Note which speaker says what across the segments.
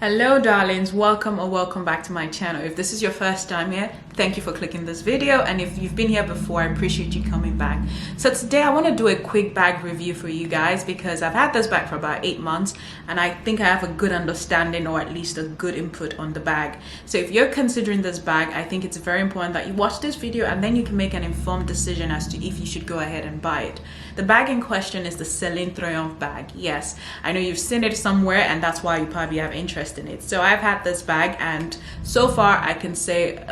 Speaker 1: Hello darlings, welcome or welcome back to my channel. If this is your first time here, thank you for clicking this video, and if you've been here before, I appreciate you coming back. So today I want to do a quick bag review for you guys because I've had this bag for about 8 months and I think I have a good understanding, or at least a good input on the bag. So if you're considering this bag, I think it's very important that you watch this video and then you can make an informed decision as to if you should go ahead and buy it. The bag in question is the Celine Triomphe bag. Yes, I know you've seen it somewhere and that's why you probably have interest in it. So I've had this bag and so far I can say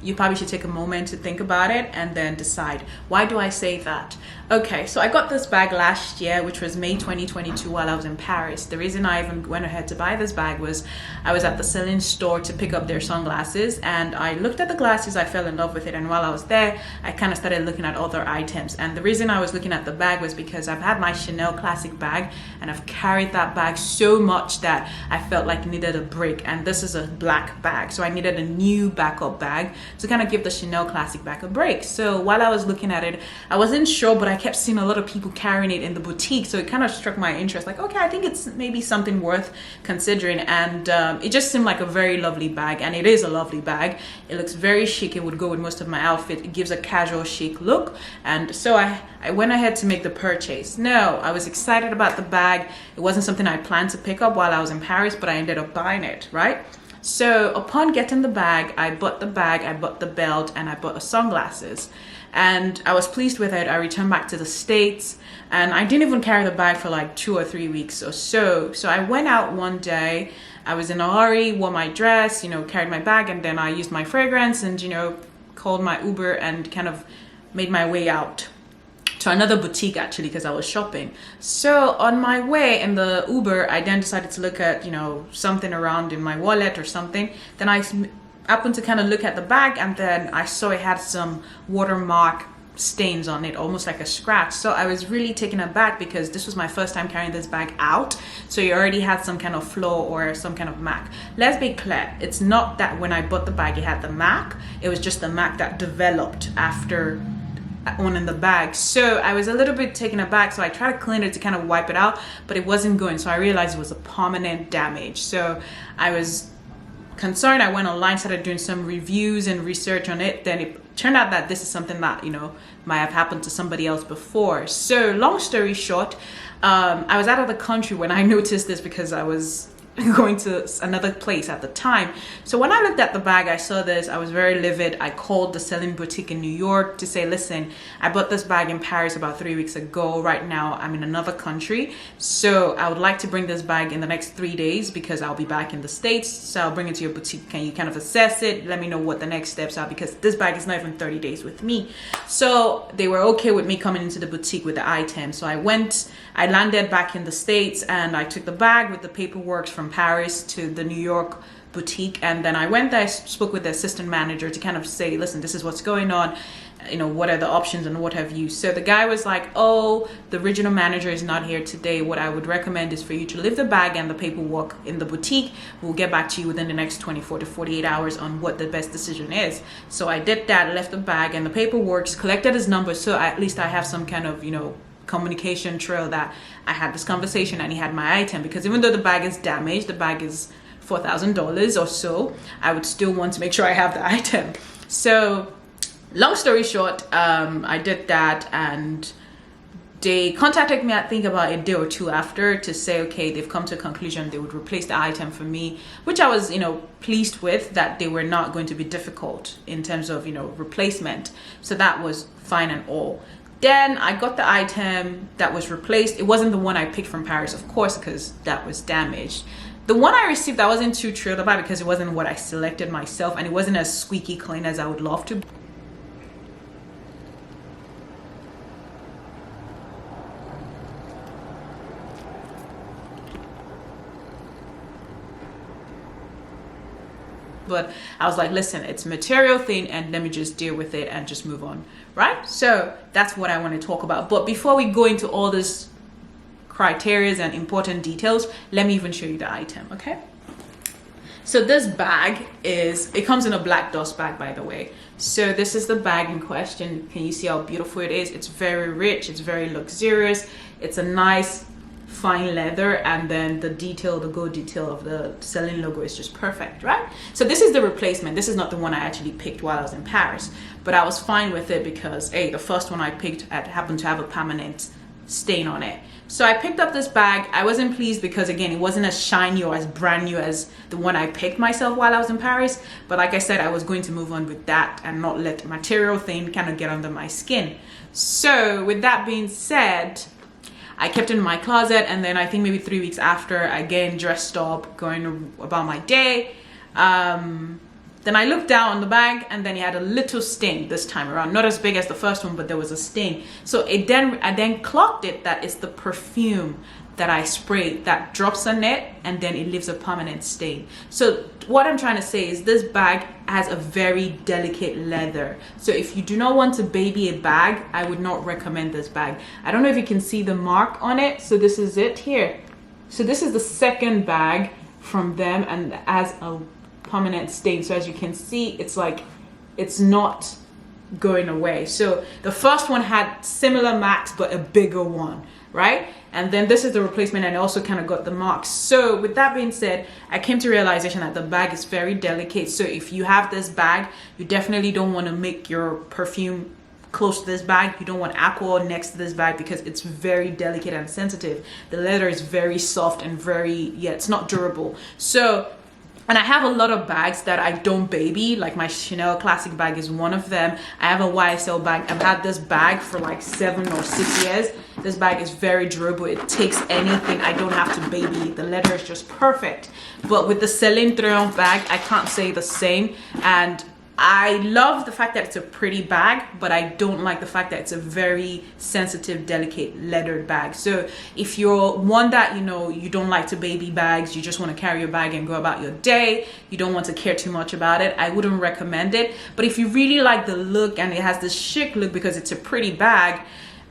Speaker 1: you probably should take a moment to think about it and then decide. Why do I say that? Okay, so I got this bag last year, which was May 2022, while I was in Paris. The reason I even went ahead to buy this bag was I was at the Celine store to pick up their sunglasses and I looked at the glasses, I fell in love with it, and while I was there I kind of started looking at other items. And the reason I was looking at the bag was because I've had my Chanel Classique bag and I've carried that bag so much that I felt like it needed a break, and this is a black bag, so I needed a new backup bag to kind of give the Chanel Classique bag a break. So while I was looking at it, I wasn't sure, but I kept seeing a lot of people carrying it in the boutique, so it kind of struck my interest, like, okay, I think it's maybe something worth considering. And it just seemed like a very lovely bag, and it is a lovely bag. It looks very chic. It would go with most of my outfit. It gives a casual chic look, and so I went ahead to make the purchase. No, I was excited about the bag. It wasn't something I planned to pick up while I was in Paris, but I ended up buying it, right? So upon getting the bag, I bought the belt, and I bought the sunglasses. And I was pleased with it. I returned back to the States and I didn't even carry the bag for like 2 or 3 weeks or so. So I went out one day, I was in a hurry, wore my dress, carried my bag, and then I used my fragrance and, called my Uber and kind of made my way out to another boutique, actually, because I was shopping. So on my way in the Uber, I then decided to look at, something around in my wallet or something. Then I happened to kind of look at the bag, and then I saw it had some watermark stains on it, almost like a scratch. So I was really taken aback because this was my first time carrying this bag out, so it already had some kind of flaw or some kind of mark. Let's be clear, it's not that when I bought the bag it had the mark, it was just the mark that developed after owning the bag. So I was a little bit taken aback, so I tried to clean it to kind of wipe it out, but it wasn't going. So I realized it was a permanent damage. So I was concerned. I went online, started doing some reviews and research on it. Then it turned out that this is something that might have happened to somebody else before. So long story short, I was out of the country when I noticed this because I was going to another place at the time. So when I looked at the bag, I saw this, I was very livid. I called the Celine boutique in New York to say, listen, I bought this bag in Paris about 3 weeks ago. Right now I'm in another country, so I would like to bring this bag in the next 3 days because I'll be back in the States. So I'll bring it to your boutique. Can you kind of assess it? Let me know what the next steps are, because this bag is not even 30 days with me. So they were okay with me coming into the boutique with the item. So I landed back in the States and I took the bag with the paperwork from Paris to the New York boutique, and then I went there, I spoke with the assistant manager to kind of say, listen, this is what's going on, what are the options and what have you. So the guy was like, oh, the regional manager is not here today. What I would recommend is for you to leave the bag and the paperwork in the boutique. We'll get back to you within the next 24 to 48 hours on what the best decision is. So I did that, left the bag and the paperwork, collected his number, so at least I have some kind of communication trail that I had this conversation and he had my item, because even though the bag is damaged, the bag is $4,000 or so, I would still want to make sure I have the item. So long story short, I did that, and they contacted me, I think about a day or two after, to say, okay, they've come to a conclusion, they would replace the item for me, which I was, pleased with, that they were not going to be difficult in terms of, replacement. So that was fine and all. Then I got the item that was replaced. It wasn't the one I picked from Paris, of course, because that was damaged. The one I received, I wasn't too thrilled about because it wasn't what I selected myself, and it wasn't as squeaky clean as I would love to. But I was like, listen, it's a material thing and let me just deal with it and just move on, right? So that's what I want to talk about. But before we go into all this criteria and important details, let me even show you the item, okay? So this bag it comes in a black dust bag, by the way. So this is the bag in question. Can you see how beautiful it is? It's very rich, it's very luxurious. It's a nice fine leather, and then the detail, the gold detail of the Celine logo is just perfect, right? So this is the replacement. This is not the one I actually picked while I was in Paris, but I was fine with it because the first one I picked happened to have a permanent stain on it. So I picked up this bag. I wasn't pleased because, again, it wasn't as shiny or as brand new as the one I picked myself while I was in Paris. But like I said, I was going to move on with that and not let the material thing kind of get under my skin. So with that being said, I kept it in my closet, and then I think maybe 3 weeks after, again, dressed up, going about my day. Then I looked down on the bag, and then it had a little stain this time around. Not as big as the first one, but there was a stain. So I then clocked it that it's the perfume that I sprayed that drops on it, and then it leaves a permanent stain. So what I'm trying to say is this bag has a very delicate leather. So if you do not want to baby a bag, I would not recommend this bag. I don't know if you can see the mark on it. So this is it here. So this is the second bag from them, and has a permanent stain. So as you can see, it's like it's not going away. So the first one had similar marks but a bigger one, right? And then this is the replacement, and I also kind of got the marks. So with that being said, I came to realization that the bag is very delicate. So if you have this bag, you definitely don't want to make your perfume close to this bag. You don't want alcohol next to this bag because it's very delicate and sensitive. The leather is very soft and it's not durable. So, and I have a lot of bags that I don't baby, like my Chanel Classique bag is one of them. I have a YSL bag. I've had this bag for like 7 or 6 years. This bag is very durable. It takes anything. I don't have to baby. The leather is just perfect. But with the Celine Triomphe bag, I can't say the same. And I love the fact that it's a pretty bag, but I don't like the fact that it's a very sensitive, delicate leather bag. So if you're one that, you don't like to baby bags, you just want to carry your bag and go about your day, you don't want to care too much about it, I wouldn't recommend it. But if you really like the look and it has this chic look because it's a pretty bag,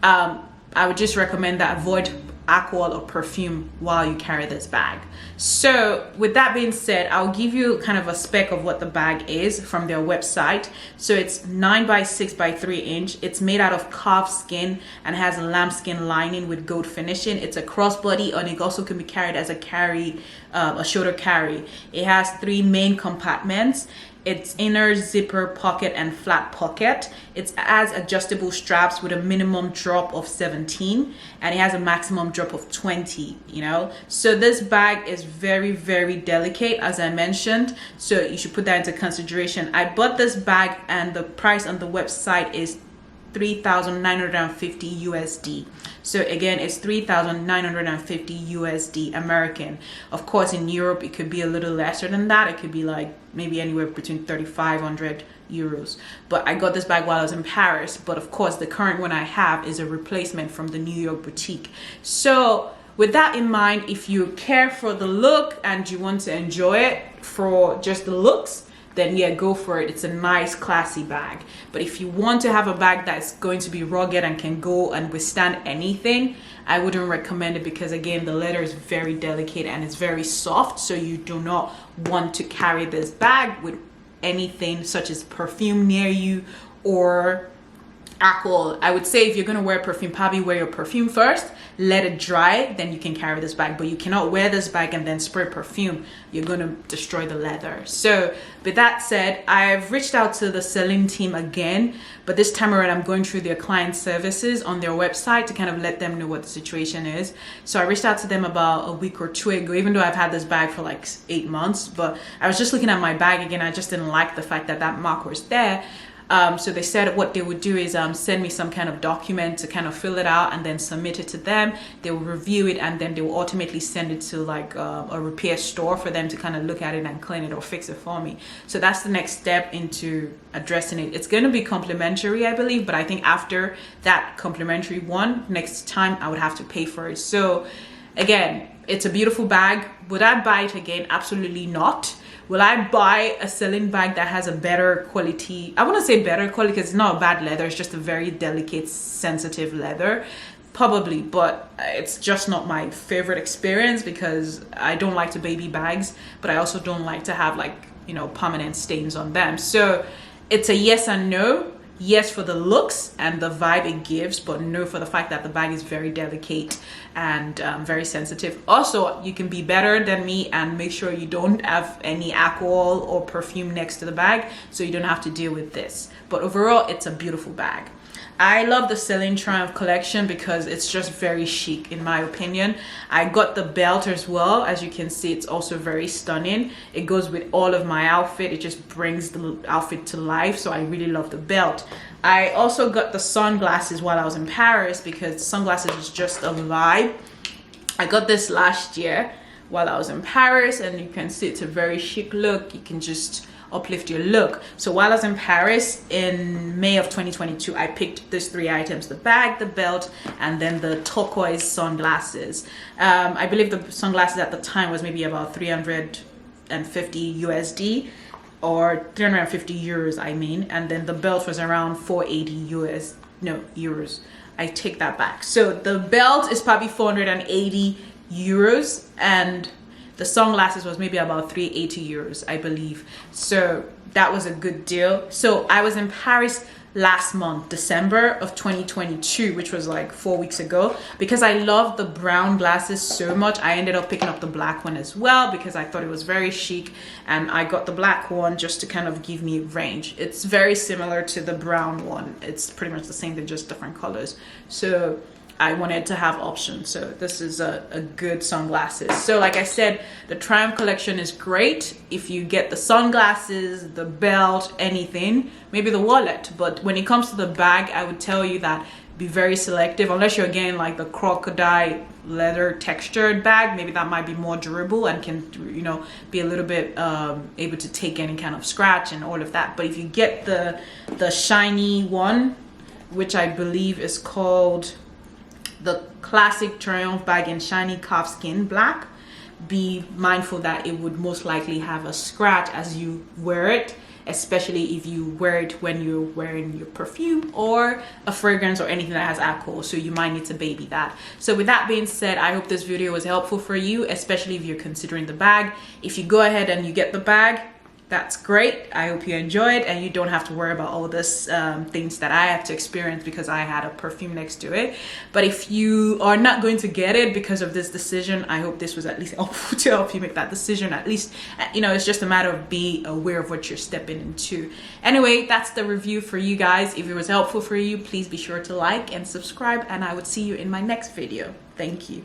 Speaker 1: I would just recommend that avoid alcohol or perfume while you carry this bag. So with that being said, I'll give you kind of a spec of what the bag is from their website. So it's 9 by 6 by 3 inch. It's made out of calfskin and has a lambskin lining with gold finishing. It's a crossbody, and it also can be carried as a shoulder carry. It has 3 main compartments. Its inner zipper pocket and flat pocket. It has adjustable straps with a minimum drop of 17, and it has a maximum drop of 20, So this bag is very, very delicate, as I mentioned. So you should put that into consideration. I bought this bag, and the price on the website is $3,950 USD. So again, it's $3,950 USD American. Of course, in Europe, it could be a little lesser than that. It could be like maybe anywhere between 3,500 euros. But I got this bag while I was in Paris. But of course, the current one I have is a replacement from the New York boutique. So with that in mind, if you care for the look and you want to enjoy it for just the looks, then yeah, go for it. It's a nice, classy bag. But if you want to have a bag that's going to be rugged and can go and withstand anything, I wouldn't recommend it because, again, the leather is very delicate and it's very soft. So you do not want to carry this bag with anything such as perfume near you or alcohol. I would say if you're going to wear perfume, probably wear your perfume first, let it dry, then you can carry this bag. But you cannot wear this bag and then spray perfume. You're going to destroy the leather. So with that said, I've reached out to the Celine team again, but this time around I'm going through their client services on their website to kind of let them know what the situation is. So I reached out to them about a week or 2 ago, even though I've had this bag for like 8 months, but I was just looking at my bag again. I just didn't like the fact that that mark was there. So they said what they would do is send me some kind of document to kind of fill it out and then submit it to them. They will review it, and then they will ultimately send it to like a repair store for them to kind of look at it and clean it or fix it for me. So that's the next step into addressing it. It's going to be complimentary, I believe, but I think after that complimentary one, next time I would have to pay for it. So again, it's a beautiful bag. Would I buy it again? Absolutely not. Will I buy a Celine bag that has a better quality? I want to say better quality because it's not a bad leather. It's just a very delicate, sensitive leather. Probably, but it's just not my favorite experience because I don't like to baby bags, but I also don't like to have like, permanent stains on them. So it's a yes and no. yes for the looks and the vibe it gives, but no for the fact that the bag is very delicate and very sensitive. Also, you can be better than me and make sure you don't have any alcohol or perfume next to the bag, so you don't have to deal with this. But overall, it's a beautiful bag. I love the Celine Triomphe collection because it's just very chic in my opinion. I got the belt as well. As you can see, it's also very stunning. It goes with all of my outfit. It just brings the outfit to life. So I really love the belt. I also got the sunglasses while I was in Paris because sunglasses is just a vibe. I got this last year while I was in Paris, and you can see it's a very chic look. You can just uplift your look. So while I was in Paris in May of 2022, I picked these 3 items: the bag, the belt, and then the turquoise sunglasses. I believe the sunglasses at the time was maybe about 350 USD or 350 euros, I mean, and then the belt was around 480 euros. I take that back. So the belt is probably 480 euros and the sunglasses was maybe about 380 euros, I believe. So that was a good deal. So I was in Paris last month, December of 2022, which was like 4 weeks ago. Because I love the brown glasses so much, I ended up picking up the black one as well because I thought it was very chic, and I got the black one just to kind of give me range. It's very similar to the brown one. It's pretty much the same thing, just different colors. So I wanted to have options, so this is a good sunglasses. So like I said, the Triumph collection is great if you get the sunglasses, the belt, anything, maybe the wallet. But when it comes to the bag, I would tell you that be very selective, unless you're getting like the crocodile leather textured bag. Maybe that might be more durable and can, you know, be a little bit able to take any kind of scratch and all of that. But if you get the shiny one, which I believe is called the Classic Triomphe bag in shiny calfskin black, be mindful that it would most likely have a scratch as you wear it, especially if you wear it when you're wearing your perfume or a fragrance or anything that has alcohol. So you might need to baby that. So with that being said, I hope this video was helpful for you, especially if you're considering the bag. If you go ahead and you get the bag, that's great. I hope you enjoyed and you don't have to worry about all this things that I have to experience because I had a perfume next to it. But if you are not going to get it because of this decision, I hope this was at least helpful to help you make that decision. At least, you know, it's just a matter of being aware of what you're stepping into. Anyway, that's the review for you guys. If it was helpful for you, please be sure to like and subscribe, and I would see you in my next video. Thank you.